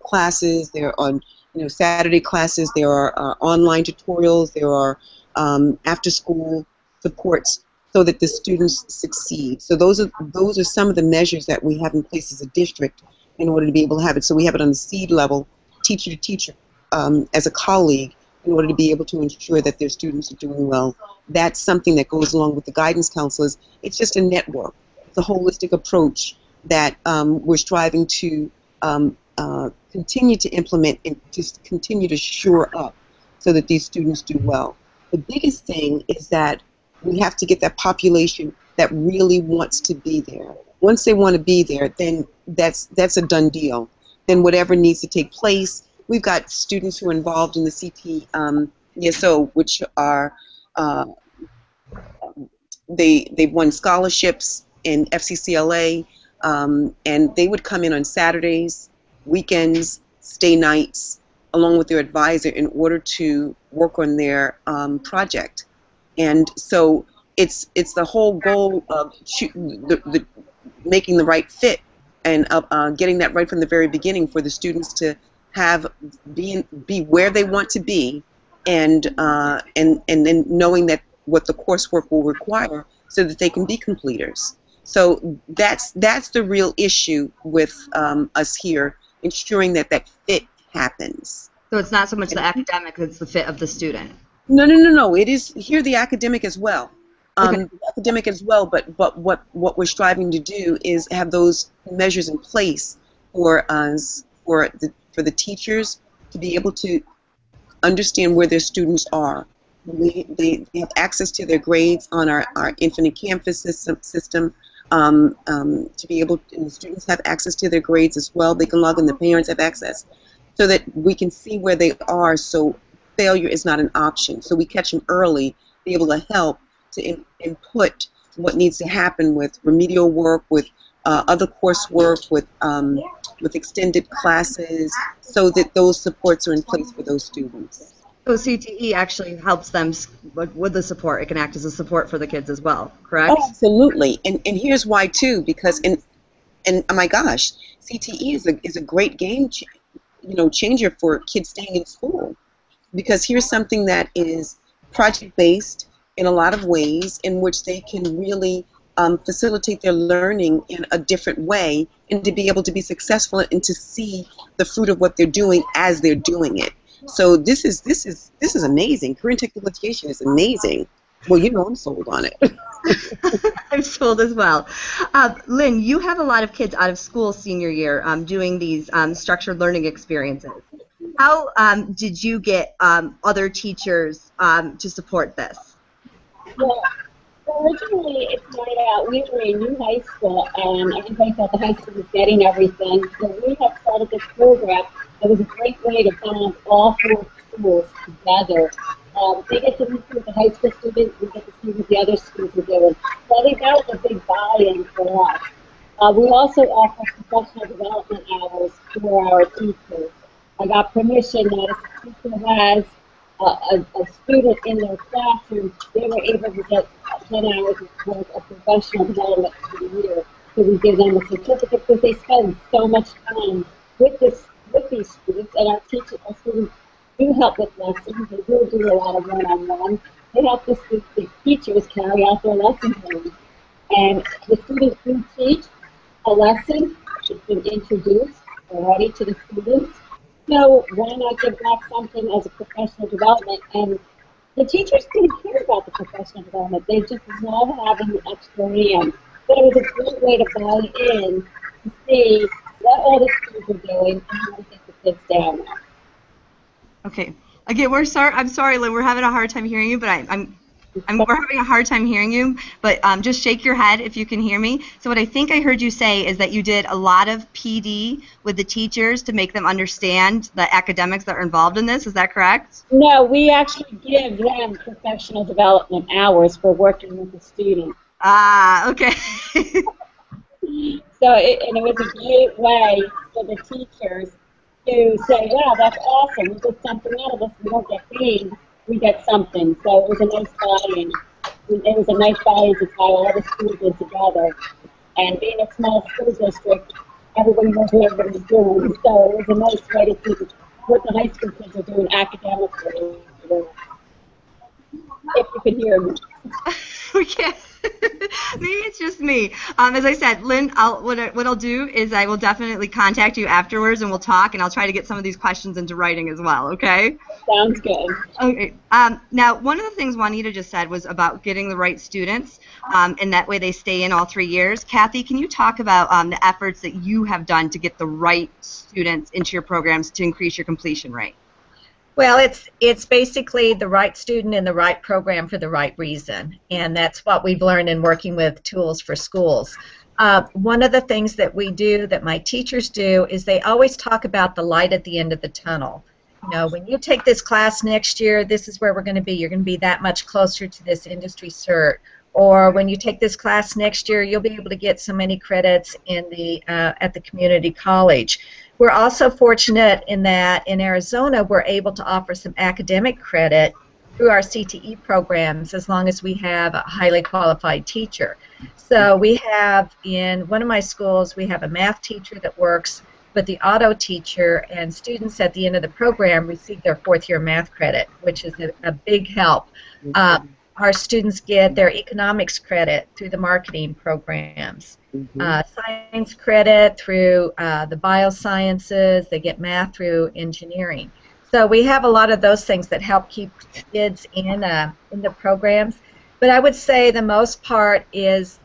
classes, they're on Saturday classes, there are online tutorials, there are after-school supports so that the students succeed. So those are some of the measures that we have in place as a district in order to be able to have it. So we have it on the seed level, teacher to teacher, as a colleague, in order to be able to ensure that their students are doing well. That's something that goes along with the guidance counselors. It's just a network. It's a holistic approach that we're striving to continue to implement and just continue to shore up so that these students do well. The biggest thing is that we have to get that population that really wants to be there. Once they want to be there, then that's a done deal. Then whatever needs to take place, we've got students who are involved in the CTE ESO, which are they've won scholarships in FCCLA, and they would come in on Saturdays, weekends, stay nights, along with their advisor in order to work on their project. And so it's the whole goal of making the right fit and getting that right from the very beginning for the students to be where they want to be, and then knowing that what the coursework will require so that they can be completers. So that's the real issue with us here, ensuring that that fit happens. So it's not so much the academic, it's the fit of the student. No. It is here the academic as well. Okay. Academic as well, but what we're striving to do is have those measures in place for us, for the teachers to be able to understand where their students are. They have access to their grades on our Infinite Campus system. To be able, and the students have access to their grades as well. They can log in. The parents have access, so that we can see where they are. So failure is not an option. So we catch them early, be able to help to input what needs to happen with remedial work, with other coursework, with extended classes, so that those supports are in place for those students. So CTE actually helps them with the support. It can act as a support for the kids as well, correct? Oh, absolutely. And here's why too, because and oh my gosh, CTE is a great game changer for kids staying in school, because here's something that is project based in a lot of ways, in which they can really facilitate their learning in a different way, and to be able to be successful and to see the fruit of what they're doing as they're doing it. So this is amazing. Career and technical education is amazing. Well, I'm sold on it. I'm sold as well. Lynn, you have a lot of kids out of school senior year doing these structured learning experiences. How did you get other teachers to support this? Well, originally it started out, we were in new high school, and everybody thought the high school was getting everything. So we had started this program. It was a great way to bond all 4 schools together. They get to meet with the high school students, we get to see what the other schools are doing. So I think that was a big buy-in for us. We also offer professional development hours for our teachers. I got permission that if a teacher has a student in their classroom, they were able to get 10 hours worth of professional development for the year. So we give them a certificate because they spend so much time with these students, and our students do help with lessons. They do a lot of one-on-one. They help the teachers carry out their lesson plans. And the students do teach a lesson. It's been introduced already to the students. So why not give back something as a professional development? And the teachers didn't care about the professional development. They just love having the extra hand. But it was a great way to buy in to see what all the schools are doing and how to get the kids down there. Okay. Again, I'm sorry, Lynn. We're having a hard time hearing you, but we're having a hard time hearing you. But just shake your head if you can hear me. So what I think I heard you say is that you did a lot of PD with the teachers to make them understand the academics that are involved in this. Is that correct? No, we actually give them professional development hours for working with the students. Ah, okay. So it was a great way for the teachers to say, wow, that's awesome. We did something out of this. We don't get paid. We get something. So it was a nice buy-in. It was a nice buy-in to tie all the schools in together. And being a small school district, everybody knows what everybody's doing. So it was a nice way to see what the high school kids are doing academically. if you can hear me. We can't. Maybe it's just me. As I said, Lynn, what I'll do is I will definitely contact you afterwards, and we'll talk, and I'll try to get some of these questions into writing as well. Okay? Sounds good. Okay. Now, one of the things Juanita just said was about getting the right students, and that way they stay in all 3 years. Cathy, can you talk about the efforts that you have done to get the right students into your programs to increase your completion rate? Well, it's basically the right student in the right program for the right reason, and that's what we've learned in working with tools for schools. One of the things that we do, that my teachers do, is they always talk about the light at the end of the tunnel. You know, when you take this class next year, this is where we're going to be. You're going to be that much closer to this industry cert. Or when you take this class next year, you'll be able to get so many credits in the at the community college. We're also fortunate in that in Arizona we're able to offer some academic credit through our CTE programs as long as we have a highly qualified teacher. So we have, in one of my schools, we have a math teacher that works with the auto teacher, and students at the end of the program receive their 4th-year math credit, which is a big help. Our students get their economics credit through the marketing programs, science credit through the biosciences, they get math through engineering. So we have a lot of those things that help keep kids in the programs. But I would say the most part is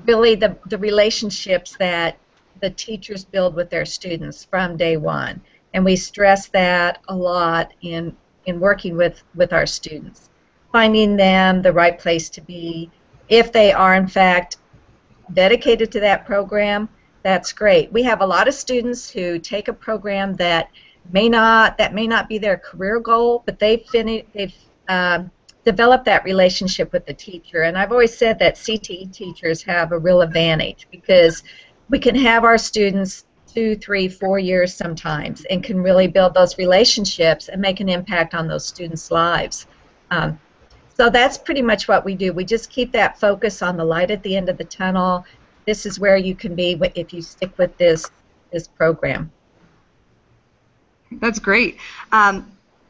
really the relationships that the teachers build with their students from day one. And we stress that a lot in working with our students. Finding them the right place to be. If they are in fact dedicated to that program, that's great. We have a lot of students who take a program that may not be their career goal, but they've developed that relationship with the teacher. And I've always said that CTE teachers have a real advantage because we can have our students 2, 3, 4 years sometimes and can really build those relationships and make an impact on those students' lives. So that's pretty much what we do. We just keep that focus on the light at the end of the tunnel. This is where you can be if you stick with this program. That's great.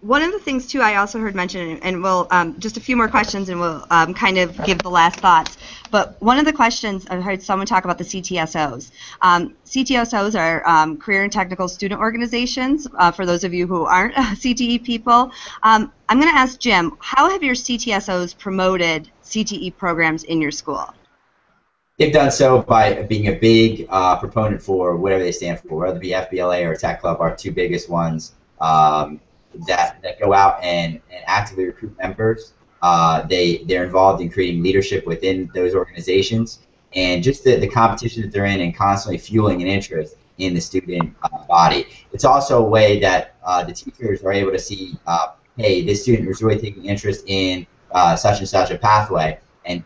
One of the things, too, I also heard mentioned, and we'll just a few more questions, and we'll kind of give the last thoughts. But one of the questions, I heard someone talk about the CTSOs. CTSOs are career and technical student organizations, for those of you who aren't CTE people. I'm going to ask Jim, how have your CTSOs promoted CTE programs in your school? They've done so by being a big proponent for whatever they stand for, whether it be FBLA or Tech Club, our 2 biggest ones. That go out and actively recruit members. They're involved in creating leadership within those organizations, and just the competition that they're in and constantly fueling an interest in the student body. It's also a way that the teachers are able to see, hey, this student is really taking interest in such and such a pathway, and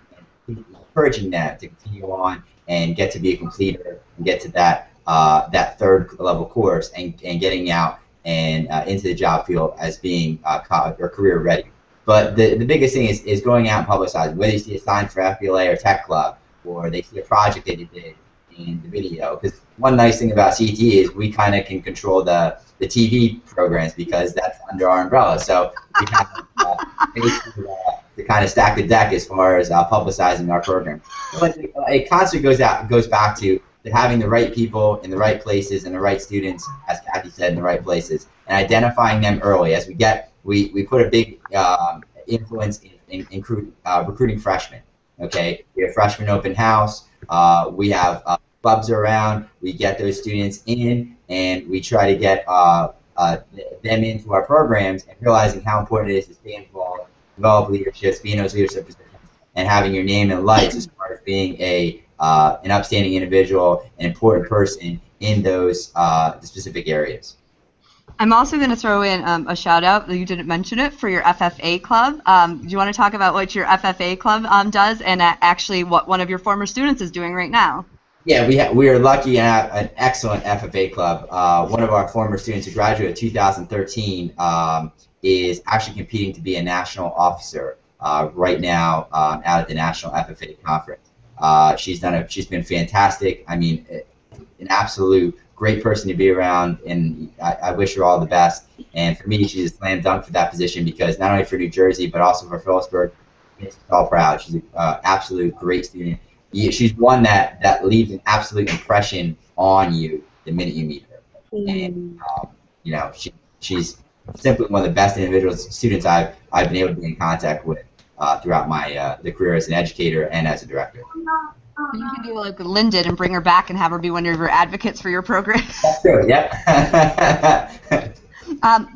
encouraging them to continue on and get to be a completer and get to that 3rd level course and getting out and into the job field as being or career ready. But the biggest thing is going out and publicizing, whether you see a sign for FBLA or Tech Club, or they see a project that you did in the video. Because one nice thing about CTE is we kind of can control the TV programs because that's under our umbrella. So we have to kind of stack the deck as far as publicizing our program. But it constantly goes back to having the right people in the right places and the right students, as Cathy said, in the right places, and identifying them early. As we put a big influence in recruiting freshmen. Okay, we have freshman open house. We have clubs around. We get those students in, and we try to get them into our programs, and realizing how important it is to stay involved, develop leaderships, be in those leadership positions, and having your name in lights as part of being an upstanding individual, an important person in those specific areas. I'm also going to throw in a shout out, you didn't mention it, for your FFA Club. Do you want to talk about what your FFA Club does, and actually what one of your former students is doing right now? Yeah, we are lucky to have an excellent FFA Club. One of our former students who graduated in 2013 is actually competing to be a national officer right now out at the National FFA Conference. She's been fantastic. I mean, an absolute great person to be around, and I wish her all the best. And for me, she's a slam dunk for that position because not only for New Jersey but also for Phillipsburg, makes us all proud. She's an absolute great student. She's one that leaves an absolute impression on you the minute you meet her. And you know, she's simply one of the best students I've been able to be in contact with throughout my the career as an educator and as a director. You can do like Lynn did and bring her back and have her be one of your advocates for your program. That's true. Yep.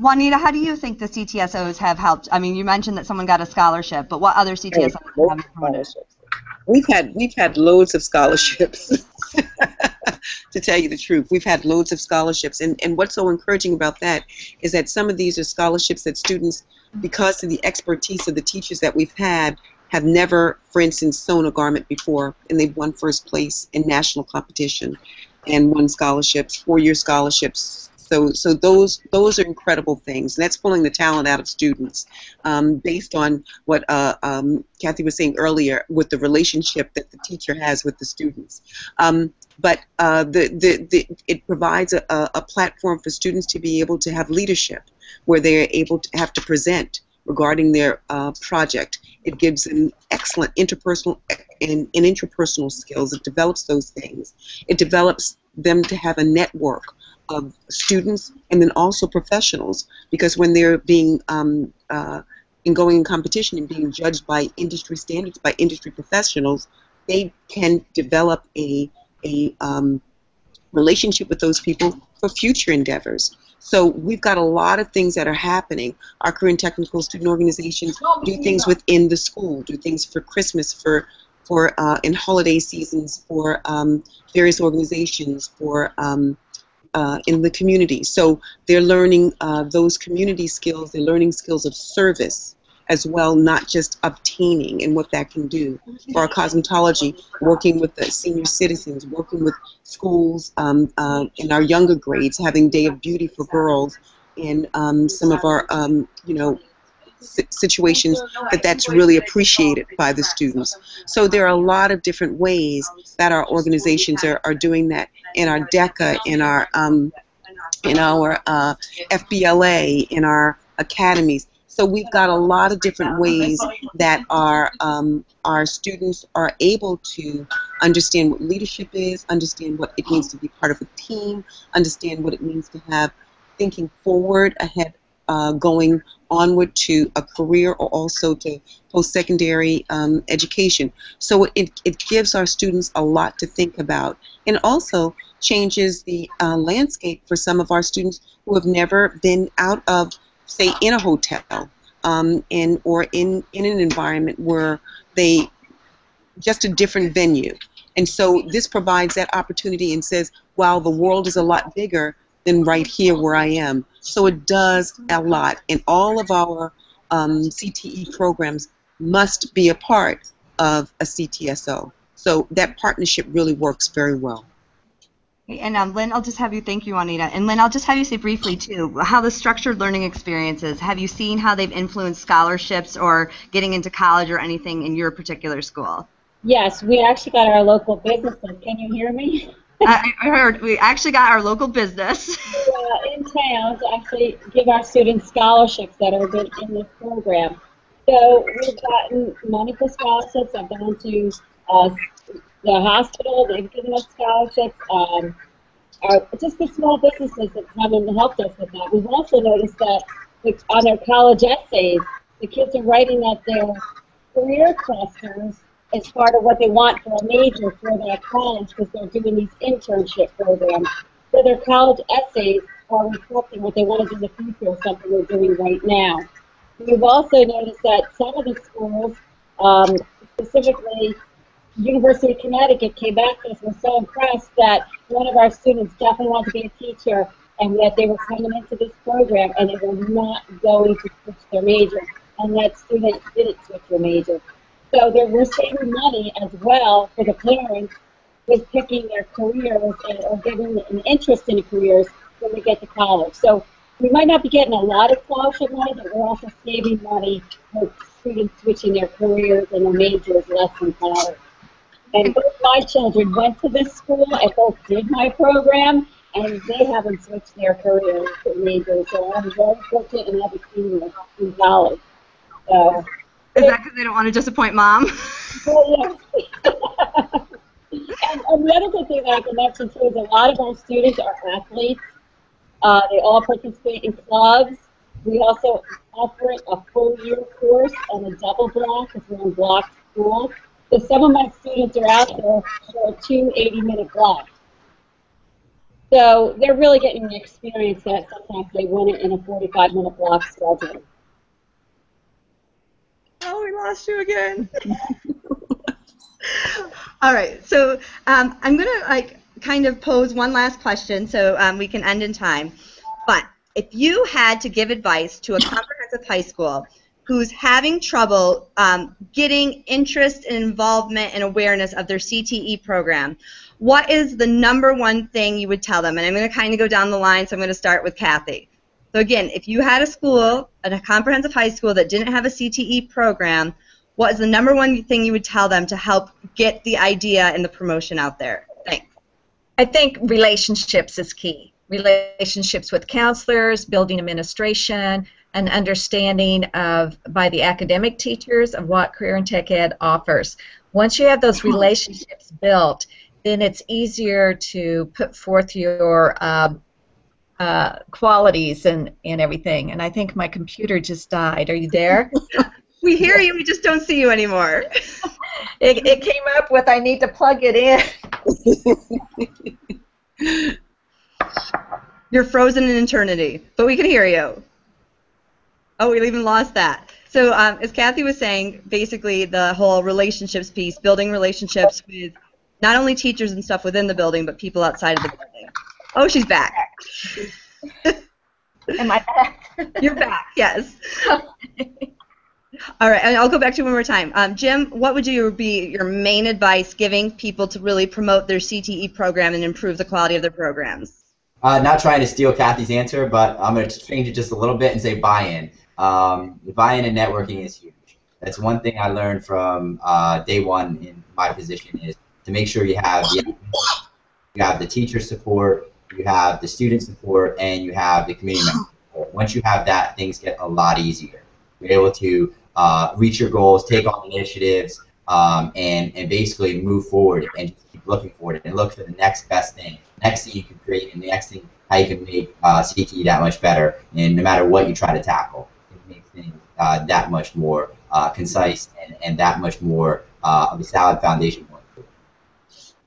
Juanita, how do you think the CTSOs have helped? I mean, you mentioned that someone got a scholarship, but what other CTSOs have promoted? We've had loads of scholarships. To tell you the truth, we've had loads of scholarships, and what's so encouraging about that is that some of these are scholarships that students, because of the expertise of the teachers that we've had, have never, for instance, sewn a garment before, and they've won first place in national competition and won scholarships, 4-year scholarships. So those are incredible things, and that's pulling the talent out of students, based on what Cathy was saying earlier with the relationship that the teacher has with the students. But it provides a platform for students to be able to have leadership, where they're able to have to present regarding their project. It gives them excellent interpersonal and intrapersonal skills. It develops those things. It develops them to have a network of students and then also professionals, because when they're being in going in competition and being judged by industry standards, by industry professionals, they can develop a relationship with those people for future endeavors. So we've got a lot of things that are happening. Our career and technical student organizations do things within the school, do things for Christmas, for in holiday seasons, for various organizations, for in the community. So they're learning those community skills. They're learning skills of service as well, not just obtaining and what that can do. For our cosmetology, working with the senior citizens, working with schools in our younger grades, having Day of Beauty for girls, in some of our situations that's really appreciated by the students. So there are a lot of different ways that our organizations are doing that. In our DECA, in our FBLA, in our academies. So we've got a lot of different ways that our students are able to understand what leadership is, understand what it means to be part of a team, understand what it means to have thinking forward ahead, going onward to a career, or also to post-secondary education. So it gives our students a lot to think about, and also changes the landscape for some of our students who have never been out of, say, in a hotel, or in an environment where they, just a different venue. And so this provides that opportunity and says, wow, the world is a lot bigger than right here where I am. So it does a lot, and all of our CTE programs must be a part of a CTSO. So that partnership really works very well. And Lynn, I'll just have you, thank you, Juanita. And Lynn, I'll just have you say briefly, too, how the structured learning experiences, have you seen how they've influenced scholarships or getting into college or anything in your particular school? Yes, we actually got our local businesses. Can you hear me? I heard we actually got our local business. In town to actually give our students scholarships that are good in this program. So we've gotten money for scholarships. I've gone to the hospital. They've given us scholarships. Just the small businesses that haven't helped us with that. We've also noticed that on their college essays, the kids are writing that their career clusters as part of what they want for a major for their college, because they're doing these internship programs. So their college essays are reflecting what they want to do in the future, something they're doing right now. We've also noticed that some of the schools, specifically University of Connecticut, came back to us and was so impressed that one of our students definitely wanted to be a teacher, and that they were coming into this program and they were not going to switch their major, and that student didn't switch their major. So we're saving money as well for the parents with picking their careers or giving an interest in careers when they get to college. So we might not be getting a lot of scholarship money, but we're also saving money for students switching their careers and their majors less in college. And both my children went to this school and both did my program, and they haven't switched their careers or majors. So I'm very fortunate and have a senior in college. So Is that because they don't want to disappoint mom? Well, yeah. And the other good thing that I can mention too is a lot of our students are athletes. They all participate in clubs. We also offer a full year course and a double block because we're in block school. So some of my students are out there for a 2 80-minute blocks. So they're really getting the experience that sometimes they win it in a 45-minute block schedule. Oh, we lost you again. All right, so I'm gonna kind of pose one last question so we can end in time. But if you had to give advice to a comprehensive high school who's having trouble getting interest and involvement and awareness of their CTE program, what is the #1 thing you would tell them? And I'm going to kind of go down the line, so I'm going to start with Cathy. So again, if you had a school, a comprehensive high school that didn't have a CTE program, what is the #1 thing you would tell them to help get the idea and the promotion out there? Thanks. I think relationships is key. Relationships with counselors, building administration, and understanding by the academic teachers of what Career and Tech Ed offers. Once you have those relationships built, then it's easier to put forth your qualities and everything. And I think my computer just died. Are you there? We hear you, we just don't see you anymore. It came up with I need to plug it in. You're frozen in eternity, but we can hear you. Oh, we even lost that. So as Cathy was saying, basically the whole relationships piece, building relationships with not only teachers and stuff within the building, but people outside of the building. Oh, she's back. Am I back? You're back, yes. All right, and I'll go back to you one more time. Jim, what would be your main advice giving people to really promote their CTE program and improve the quality of their programs? Not trying to steal Cathy's answer, but I'm going to change it just a little bit and say buy-in. Buy-in and networking is huge. That's one thing I learned from day one in my position is to make sure you have the teacher support, you have the student support, and you have the community member support. Once you have that, things get a lot easier. You're able to reach your goals, take on initiatives, and basically move forward and just keep looking forward and look for the next best thing, next thing you can create, and the next thing how you can make CTE that much better. And no matter what you try to tackle, it makes things that much more concise and that much more of a solid foundation going forward.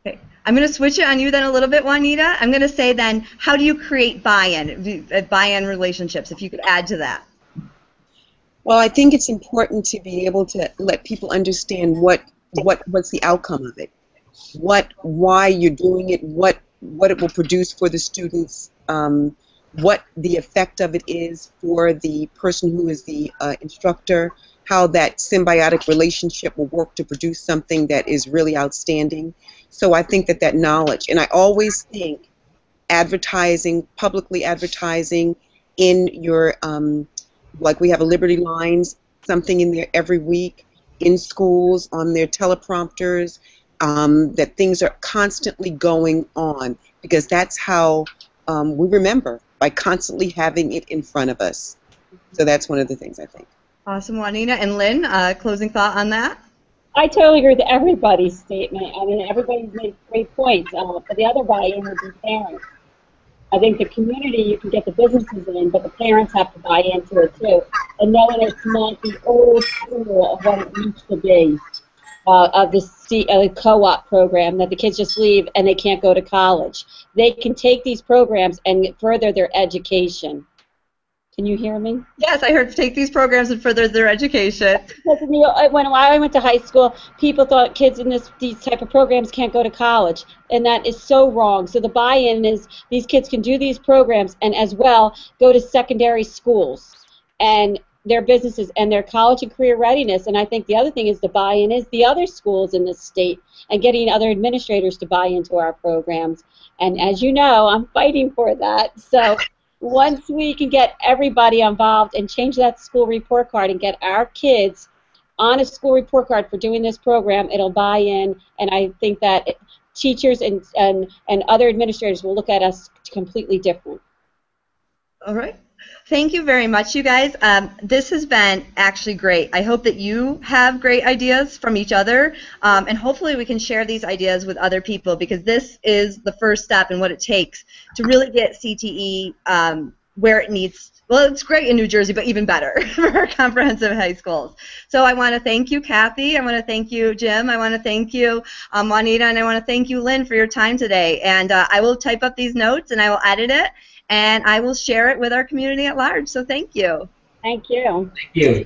Okay. I'm going to switch it on you then a little bit, Juanita. I'm going to say then, how do you create buy-in relationships, if you could add to that? Well, I think it's important to be able to let people understand what's the outcome of it, why you're doing it, what it will produce for the students, what the effect of it is for the person who is the instructor, how that symbiotic relationship will work to produce something that is really outstanding. So I think that knowledge, and I always think advertising, publicly advertising in your like we have a Liberty Lines, something in there every week, in schools, on their teleprompters, that things are constantly going on, because that's how we remember, by constantly having it in front of us. So that's one of the things I think. Awesome, Juanita. And Lynn, closing thought on that? I totally agree with everybody's statement. I mean, everybody's made great points. But the other buy-in would be parents. I think the community, you can get the businesses in, but the parents have to buy into it too. And knowing it's not the old school of what it used to be, of the co-op program that the kids just leave and they can't go to college. They can take these programs and further their education. Can you hear me? Yes, I heard take these programs and further their education. When I went to high school, people thought kids in these type of programs can't go to college, and that is so wrong. So the buy-in is these kids can do these programs and as well go to secondary schools and their businesses and their college and career readiness. And I think the other thing is the buy-in is the other schools in this state and getting other administrators to buy into our programs. And as you know, I'm fighting for that. So once we can get everybody involved and change that school report card and get our kids on a school report card for doing this program, it'll buy in, and I think that teachers and other administrators will look at us completely different. All right. Thank you very much, you guys. This has been actually great. I hope that you have great ideas from each other, and hopefully we can share these ideas with other people, because this is the first step in what it takes to really get CTE where it needs. Well, it's great in New Jersey, but even better for our comprehensive high schools. So I want to thank you, Cathy. I want to thank you, Jim. I want to thank you, Juanita, and I want to thank you, Lynn, for your time today. And I will type up these notes, and I will edit it, and I will share it with our community at large. So thank you. Thank you. Thank you.